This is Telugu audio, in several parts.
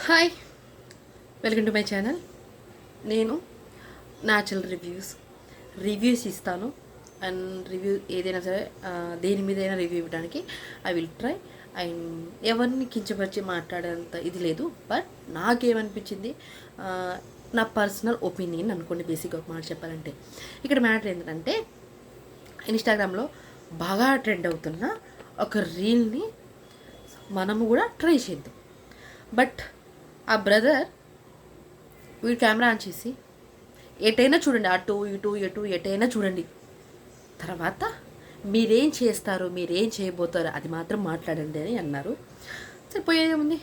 Hi, welcome to my channel. నేను న్యాచురల్ రివ్యూస్ ఇస్తాను. అండ్ రివ్యూ ఏదైనా సరే దేని మీదైనా రివ్యూ ఇవ్వడానికి ఐ విల్ ట్రై. అండ్ ఎవరిని కించపరిచి మాట్లాడేంత ఇది లేదు. బట్ నాకేమనిపించింది, నా పర్సనల్ ఒపీనియన్ అనుకోండి. బేసిక్గా ఒక మాట చెప్పాలంటే ఇక్కడ మ్యాటర్ ఏంటంటే, ఇన్స్టాగ్రామ్లో బాగా ట్రెండ్ అవుతున్న ఒక రీల్ని మనము కూడా ట్రై చేద్దాం. బట్ ఆ బ్రదర్ వీడు కెమెరా ఆన్ చేసి ఎటైనా చూడండి, అటు ఇటు ఎటైనా చూడండి, తర్వాత మీరేం చేస్తారు, మీరేం చేయబోతారు అది మాత్రం మాట్లాడండి అని అన్నారు. సరిపోయేదేముంది,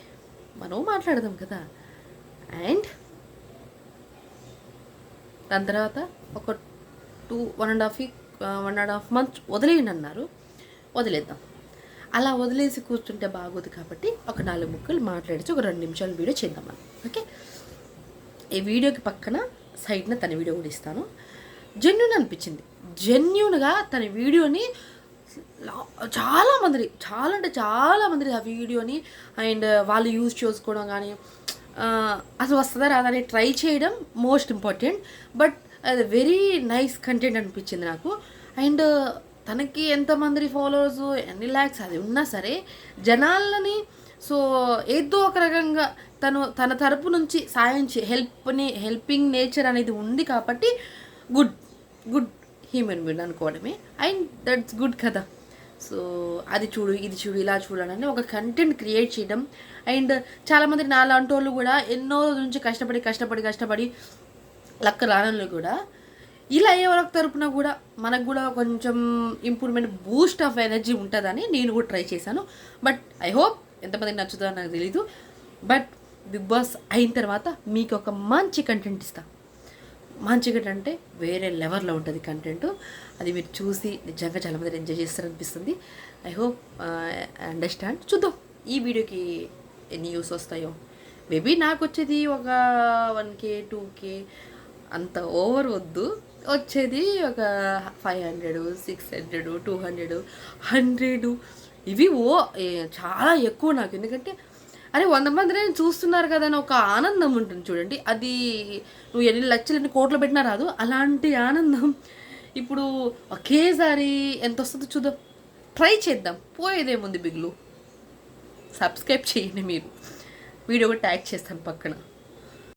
మనం మాట్లాడదాం కదా. అండ్ దాని తర్వాత ఒక 1.5 months వదిలేయండి అన్నారు. వదిలేద్దాం. అలా వదిలేసి కూర్చుంటే బాగోదు కాబట్టి ఒక 4 ముక్కలు మాట్లాడిచి ఒక 2 నిమిషాల వీడియో చేద్దాం మనం. ఓకే, ఈ వీడియోకి పక్కన సైడ్న తన వీడియో కూడా ఇస్తాను. జెన్యూన్ అనిపించింది. జెన్యూన్గా తన వీడియోని చాలామంది ఆ వీడియోని అండ్ వాళ్ళు యూజ్ చేసుకోవడం కానీ అసలు వస్తుందా రాదని ట్రై చేయడం మోస్ట్ ఇంపార్టెంట్. బట్ అది వెరీ నైస్ కంటెంట్ అనిపించింది నాకు. అండ్ తనకి ఎంతమంది ఫాలోవర్స్, ఎన్ని ల్యాక్స్ అది ఉన్నా సరే జనాలని ఏదో ఒక రకంగా తన తరపు నుంచి సాయం హెల్పింగ్ నేచర్ అనేది ఉంది కాబట్టి గుడ్ హ్యూమన్ బీయింగ్ అనుకోవడమే. అండ్ దట్స్ గుడ్ కదా. సో అది చూడు, ఇది చూడు, ఇలా చూడాలని ఒక కంటెంట్ క్రియేట్ చేయడం. అండ్ చాలామంది నాలాంటి వాళ్ళు కూడా ఎన్నో రోజుల నుంచి కష్టపడి లక్క రానలు కూడా ఇలా అయ్యే వాళ్ళకి తరపున కూడా మనకు కూడా కొంచెం ఇంప్రూవ్మెంట్, బూస్ట్ ఆఫ్ ఎనర్జీ ఉంటుందని నేను కూడా ట్రై చేశాను. బట్ ఐ హోప్ ఎంతమందికి నచ్చుతుందో నాకు తెలీదు. బట్ బిగ్ బాస్ అయిన తర్వాత మీకు ఒక మంచి కంటెంట్ ఇస్తా. మంచి కంటెంట్ అంటే వేరే లెవెల్లో ఉంటుంది కంటెంట్. అది మీరు చూసి నిజంగా చాలామంది ఎంజాయ్ చేస్తారనిపిస్తుంది. I hope understand. చూద్దాం ఈ వీడియోకి ఎన్ని వ్యూస్ వస్తాయో. మేబీ నాకు వచ్చేది ఒక 1K 2K అంత ఓవర్ వద్దు, వచ్చేది ఒక 500 600 200 100 ఇవి చాలా ఎక్కువ నాకు. ఎందుకంటే అరే 100 మంది చూస్తున్నారు కదా అని ఒక ఆనందం ఉంటుంది చూడండి. అది నువ్వు ఎన్ని లక్షలు ఎన్ని కోట్లు పెట్టినా రాదు అలాంటి ఆనందం. ఇప్పుడు ఒకేసారి ఎంత వస్తుందో చూద్దాం, ట్రై చేద్దాం. పోయేదేముంది బిగ్లు. సబ్స్క్రైబ్ చేయండి మీరు. వీడియో కూడా ట్యాగ్ చేస్తాను పక్కన.